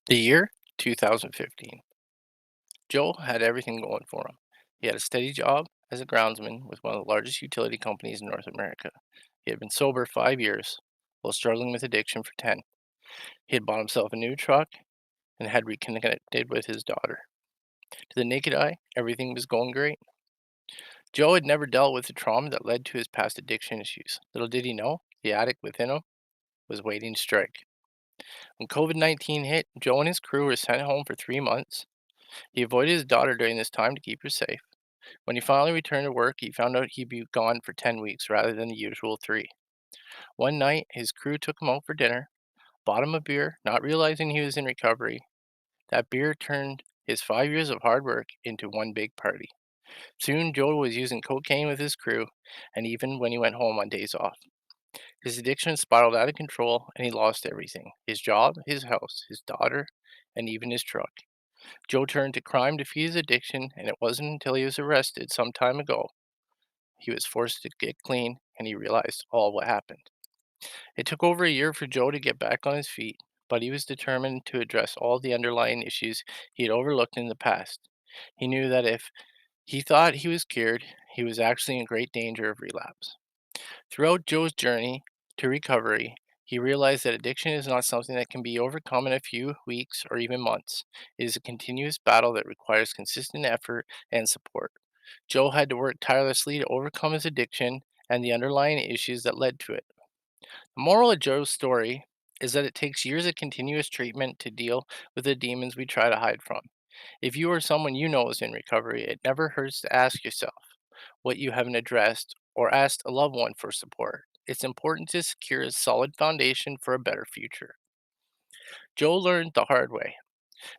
The year 2015. Joe had everything going for him. He had a steady job as a groundsman with one of the largest utility companies in North America. He had been sober 5 years while struggling with addiction for 10. He had bought himself a new truck and had reconnected with his daughter. To the naked eye, everything was going great. Joe had never dealt with the trauma that led to his past addiction issues. Little did he know, the addict within him was waiting to strike. When COVID-19 hit, Joe and his crew were sent home for 3 months. He avoided his daughter during this time to keep her safe. When he finally returned to work, he found out he'd be gone for 10 weeks rather than the usual 3. One night, his crew took him out for dinner, bought him a beer, not realizing he was in recovery. That beer turned his 5 years of hard work into one big party. Soon, Joe was using cocaine with his crew, and even when he went home on days off. His addiction spiraled out of control, and he lost everything: his job, his house, his daughter, and even his truck. Joe turned to crime to feed his addiction, and it wasn't until he was arrested some time ago he was forced to get clean and he realized all what happened. It took over a year for Joe to get back on his feet, but he was determined to address all the underlying issues he had overlooked in the past. He knew that if he thought he was cured, he was actually in great danger of relapse. Throughout Joe's journey to recovery, he realized that addiction is not something that can be overcome in a few weeks or even months. It is a continuous battle that requires consistent effort and support. Joe had to work tirelessly to overcome his addiction and the underlying issues that led to it. The moral of Joe's story is that it takes years of continuous treatment to deal with the demons we try to hide from. If you or someone you know is in recovery, it never hurts to ask yourself what you haven't addressed or ask a loved one for support. It's important to secure a solid foundation for a better future. Joe learned the hard way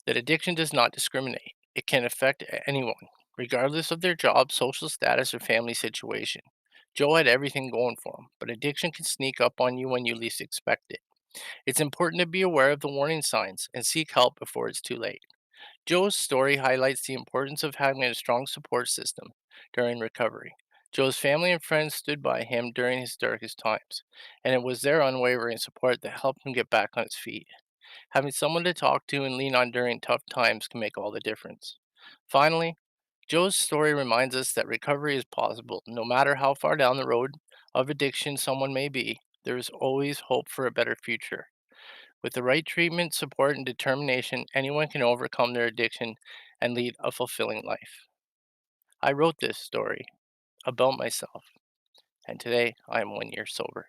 that addiction does not discriminate. It can affect anyone, regardless of their job, social status, or family situation. Joe had everything going for him, but addiction can sneak up on you when you least expect it. It's important to be aware of the warning signs and seek help before it's too late. Joe's story highlights the importance of having a strong support system during recovery. Joe's family and friends stood by him during his darkest times, and it was their unwavering support that helped him get back on his feet. Having someone to talk to and lean on during tough times can make all the difference. Finally, Joe's story reminds us that recovery is possible. No matter how far down the road of addiction someone may be, there is always hope for a better future. With the right treatment, support, and determination, anyone can overcome their addiction and lead a fulfilling life. I wrote this story about myself, and today I am 1 year sober.